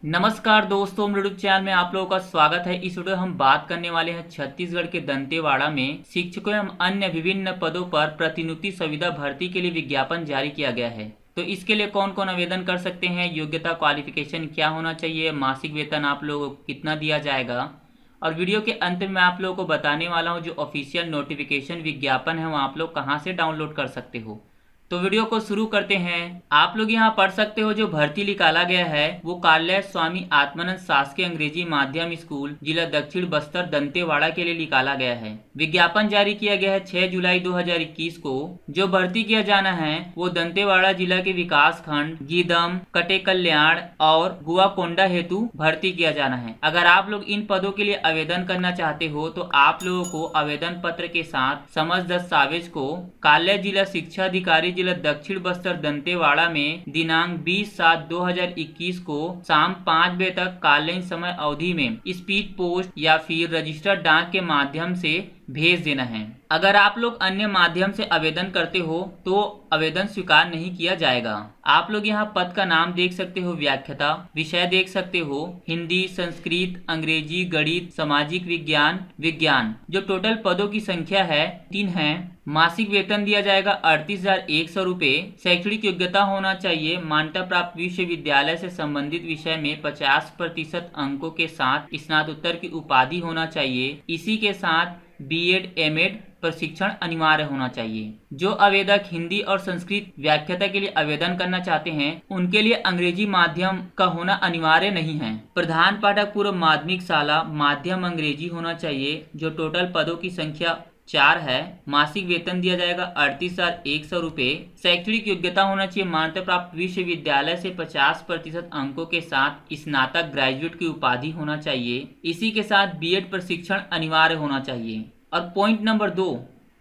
नमस्कार दोस्तों, मेरे यूट्यूब चैनल में आप लोगों का स्वागत है। इस वीडियो में हम बात करने वाले हैं छत्तीसगढ़ के दंतेवाड़ा में शिक्षकों एवं अन्य विभिन्न पदों पर प्रतिनियुक्ति संविदा भर्ती के लिए विज्ञापन जारी किया गया है। तो इसके लिए कौन कौन आवेदन कर सकते हैं, योग्यता क्वालिफिकेशन क्या होना चाहिए, मासिक वेतन आप लोगों को कितना दिया जाएगा, और वीडियो के अंत में आप लोगों को बताने वाला हूँ जो ऑफिशियल नोटिफिकेशन विज्ञापन है वो आप लोग कहाँ से डाउनलोड कर सकते हो। तो वीडियो को शुरू करते हैं। आप लोग यहाँ पढ़ सकते हो जो भर्ती निकाला गया है वो कार्यालय स्वामी आत्मानंद शासकीय अंग्रेजी माध्यम स्कूल जिला दक्षिण बस्तर दंतेवाड़ा के लिए निकाला गया है। विज्ञापन जारी किया गया है 6 जुलाई 2021 को। जो भर्ती किया जाना है वो दंतेवाड़ा जिला के विकास खंड गीदम, कटे कल्याण और गुआकोंडा हेतु भर्ती किया जाना है। अगर आप लोग इन पदों के लिए आवेदन करना चाहते हो तो आप लोगों को आवेदन पत्र के साथ समस्त दस्तावेज को कार्यालय जिला शिक्षा अधिकारी जिला दक्षिण बस्तर दंतेवाड़ा में दिनांक 20/7/2021 को शाम 5 बजे तक कालीन समय अवधि में स्पीड पोस्ट या फिर रजिस्टर्ड डाक के माध्यम से भेज देना है। अगर आप लोग अन्य माध्यम से आवेदन करते हो तो आवेदन स्वीकार नहीं किया जाएगा। आप लोग यहाँ पद का नाम देख सकते हो, व्याख्याता, विषय देख सकते हो हिंदी, संस्कृत, अंग्रेजी, गणित, सामाजिक विज्ञान, विज्ञान। जो टोटल पदों की संख्या है 3 है। मासिक वेतन दिया जाएगा 38,100 रुपए। शैक्षणिक योग्यता होना चाहिए मान्यता प्राप्त विश्वविद्यालय से संबंधित विषय में 50% अंकों के साथ स्नातकोत्तर की उपाधि होना चाहिए। इसी के साथ बीएड एमएड प्रशिक्षण अनिवार्य होना चाहिए। जो आवेदक हिंदी और संस्कृत व्याख्याता के लिए आवेदन करना चाहते हैं उनके लिए अंग्रेजी माध्यम का होना अनिवार्य नहीं है। प्रधान पाठक पूर्व माध्यमिक शाला माध्यम अंग्रेजी होना चाहिए। जो टोटल पदों की संख्या 4 है। मासिक वेतन दिया जाएगा 38,100 रुपए। शैक्षणिक योग्यता होना चाहिए मान्यता प्राप्त विश्वविद्यालय से 50% अंकों के साथ स्नातक ग्रेजुएट की उपाधि होना चाहिए। इसी के साथ बीएड प्रशिक्षण अनिवार्य होना चाहिए। और पॉइंट नंबर 2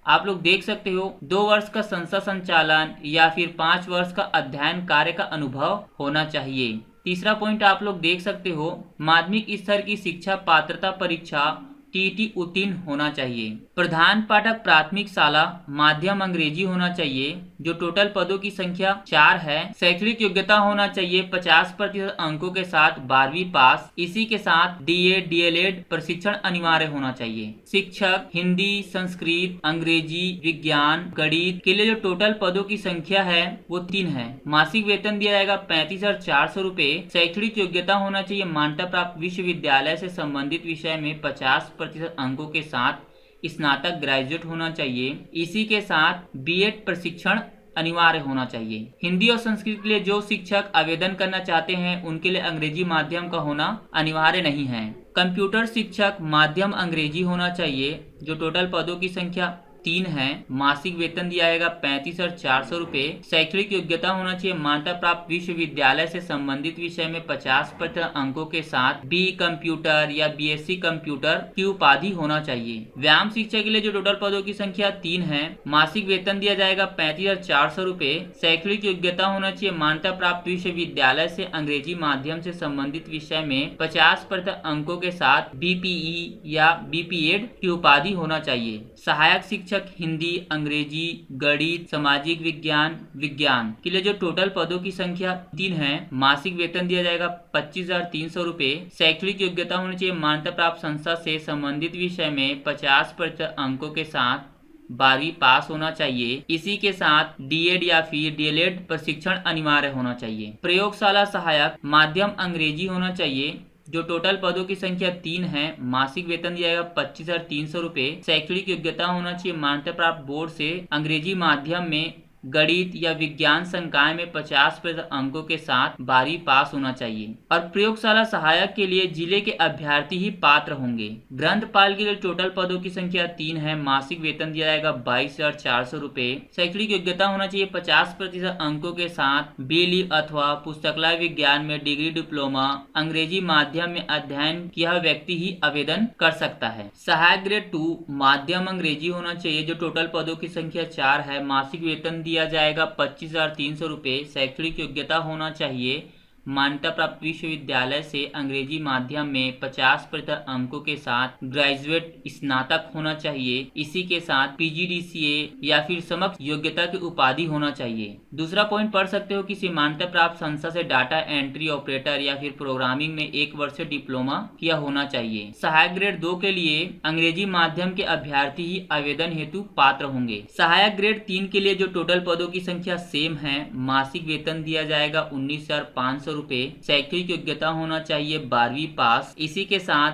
आप लोग देख सकते हो 2 वर्ष का संस्था संचालन या फिर 5 वर्ष का अध्ययन कार्य का अनुभव होना चाहिए। तीसरा पॉइंट आप लोग देख सकते हो माध्यमिक स्तर की शिक्षा पात्रता परीक्षा टीटी उत्तीर्ण होना चाहिए। प्रधान पाठक प्राथमिक शाला माध्यम अंग्रेजी होना चाहिए। जो टोटल पदों की संख्या 4 है। शैक्षणिक योग्यता होना चाहिए 50% अंकों के साथ 12वीं पास। इसी के साथ डीएड डीएलएड प्रशिक्षण अनिवार्य होना चाहिए। शिक्षक हिंदी, संस्कृत, अंग्रेजी, विज्ञान, गणित के लिए जो टोटल पदों की संख्या है वो 3 है। मासिक वेतन दिया जाएगा 35,400 रुपए। शैक्षणिक योग्यता होना चाहिए मान्यता प्राप्त विश्वविद्यालय से संबंधित विषय में 50% अंकों के साथ स्नातक ग्रेजुएट होना चाहिए। इसी के साथ बीएड प्रशिक्षण अनिवार्य होना चाहिए। हिंदी और संस्कृत के लिए जो शिक्षक आवेदन करना चाहते हैं उनके लिए अंग्रेजी माध्यम का होना अनिवार्य नहीं है। कंप्यूटर शिक्षक माध्यम अंग्रेजी होना चाहिए। जो टोटल पदों की संख्या 3 है। मासिक वेतन दिया जाएगा 35,400 रुपए। शैक्षणिक योग्यता होना चाहिए मान्यता प्राप्त विश्वविद्यालय से संबंधित विषय में 50% अंकों के साथ बी कंप्यूटर या बीएससी कंप्यूटर की उपाधि होना चाहिए। व्यायाम शिक्षा के लिए जो टोटल पदों की संख्या 3 है। मासिक वेतन दिया जाएगा 35,400 रुपए। शैक्षणिक योग्यता होना चाहिए मान्यता प्राप्त विश्वविद्यालय से अंग्रेजी माध्यम से संबंधित विषय में 50% अंकों के साथ बीपीई या बीपीएड की उपाधि होना चाहिए। सहायक शिक्षक हिंदी, अंग्रेजी, गणित, सामाजिक विज्ञान, विज्ञान के लिए जो टोटल पदों की संख्या 3 है। मासिक वेतन दिया जाएगा 25,300 रुपए। शैक्षणिक योग्यता होनी चाहिए मान्यता प्राप्त संस्था से संबंधित विषय में 50% अंकों के साथ 12वीं पास होना चाहिए। इसी के साथ डीएड या फिर डीएलएड प्रशिक्षण अनिवार्य होना चाहिए। प्रयोगशाला सहायक माध्यम अंग्रेजी होना चाहिए। जो टोटल पदों की संख्या 3 है। मासिक वेतन दिया जाएगा 25,300 रुपए। शैक्षणिक योग्यता होना चाहिए मान्यता प्राप्त बोर्ड से अंग्रेजी माध्यम में गणित या विज्ञान संकाय में 50% अंकों के साथ 12वीं पास होना चाहिए। और प्रयोगशाला सहायक के लिए जिले के अभ्यर्थी ही पात्र होंगे। ग्रंथपाल के लिए टोटल पदों की संख्या 3 है। मासिक वेतन दिया जाएगा 22,400 रुपए। शैक्षणिक योग्यता होना चाहिए 50% अंकों के साथ बीली अथवा पुस्तकालय विज्ञान में डिग्री डिप्लोमा अंग्रेजी माध्यम में अध्ययन किया व्यक्ति ही आवेदन कर सकता है। सहायक ग्रेड 2 माध्यम अंग्रेजी होना चाहिए। जो टोटल पदों की संख्या 4 है। मासिक वेतन दिया जाएगा 25,300 रुपए। शैक्षणिक योग्यता होना चाहिए मान्यता प्राप्त विश्वविद्यालय से अंग्रेजी माध्यम में 50% अंकों के साथ ग्रेजुएट स्नातक होना चाहिए। इसी के साथ PGDCA या फिर समकक्ष योग्यता की उपाधि होना चाहिए। दूसरा पॉइंट पढ़ सकते हो, किसी मान्यता प्राप्त संस्था से डाटा एंट्री ऑपरेटर या फिर प्रोग्रामिंग में 1 वर्ष डिप्लोमा किया होना चाहिए। सहायक ग्रेड 2 के लिए अंग्रेजी माध्यम के अभ्यर्थी ही आवेदन हेतु पात्र होंगे। सहायक ग्रेड 3 के लिए जो टोटल पदों की संख्या सेम है, मासिक वेतन दिया जाएगा 19,500 रुपए। शैक्षणिक योग्यता होना चाहिए 12वीं पास। इसी के साथ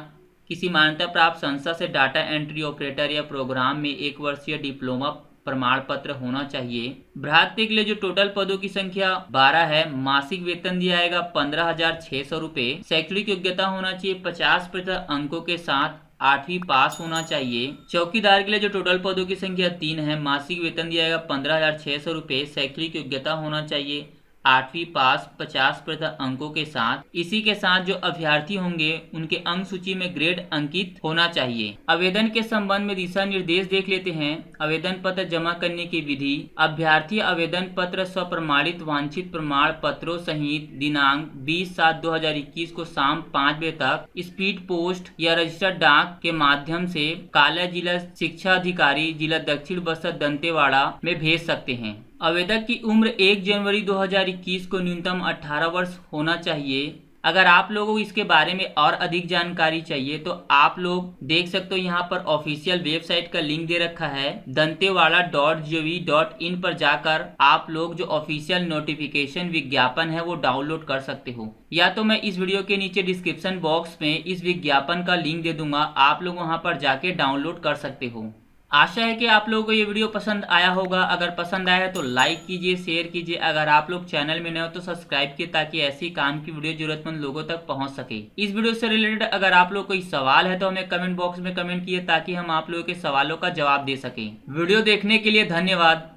किसी मान्यता प्राप्त संस्था से डाटा एंट्री ऑपरेटर या प्रोग्राम में 1 वर्षीय डिप्लोमा प्रमाण पत्र होना चाहिए। भ्रातृ के लिए जो टोटल पदों की संख्या 12 है, मासिक वेतन दिया जाएगा 15,600 रुपए। शैक्षणिक योग्यता होना चाहिए 50% अंकों के साथ 8वीं पास होना चाहिए। चौकीदार के लिए जो टोटल पदों की संख्या 3 है, मासिक वेतन दिया जाएगा 15,600 रुपए। शैक्षणिक योग्यता होना चाहिए 8वीं पास 50% अंकों के साथ। इसी के साथ जो अभ्यर्थी होंगे उनके अंक सूची में ग्रेड अंकित होना चाहिए। आवेदन के संबंध में दिशा निर्देश देख लेते हैं। आवेदन पत्र जमा करने की विधि। अभ्यर्थी आवेदन पत्र स्वप्रमाणित वांछित प्रमाण पत्रों सहित दिनांक 20/7/2021 को शाम 5 बजे तक स्पीड पोस्ट या रजिस्टर्ड डाक के माध्यम से काला जिला शिक्षा अधिकारी, जिला दक्षिण बस्तर दंतेवाड़ा में भेज सकते हैं। आवेदक की उम्र 1 जनवरी 2021 को न्यूनतम 18 वर्ष होना चाहिए। अगर आप लोगों को इसके बारे में और अधिक जानकारी चाहिए तो आप लोग देख सकते हो, यहाँ पर ऑफिशियल वेबसाइट का लिंक दे रखा है। dantewada.gov.in पर जाकर आप लोग जो ऑफिशियल नोटिफिकेशन विज्ञापन है वो डाउनलोड कर सकते हो, या तो मैं इस वीडियो के नीचे डिस्क्रिप्शन बॉक्स में इस विज्ञापन का लिंक दे दूंगा, आप लोग वहां पर जाके डाउनलोड कर सकते हो। आशा है कि आप लोगों को ये वीडियो पसंद आया होगा। अगर पसंद आया है तो लाइक कीजिए, शेयर कीजिए। अगर आप लोग चैनल में नए हो तो सब्सक्राइब कीजिए ताकि ऐसी काम की वीडियो जरूरतमंद लोगों तक पहुंच सके। इस वीडियो से रिलेटेड अगर आप लोग कोई सवाल है तो हमें कमेंट बॉक्स में कमेंट कीजिए ताकि हम आप लोगों के सवालों का जवाब दे सकें। वीडियो देखने के लिए धन्यवाद।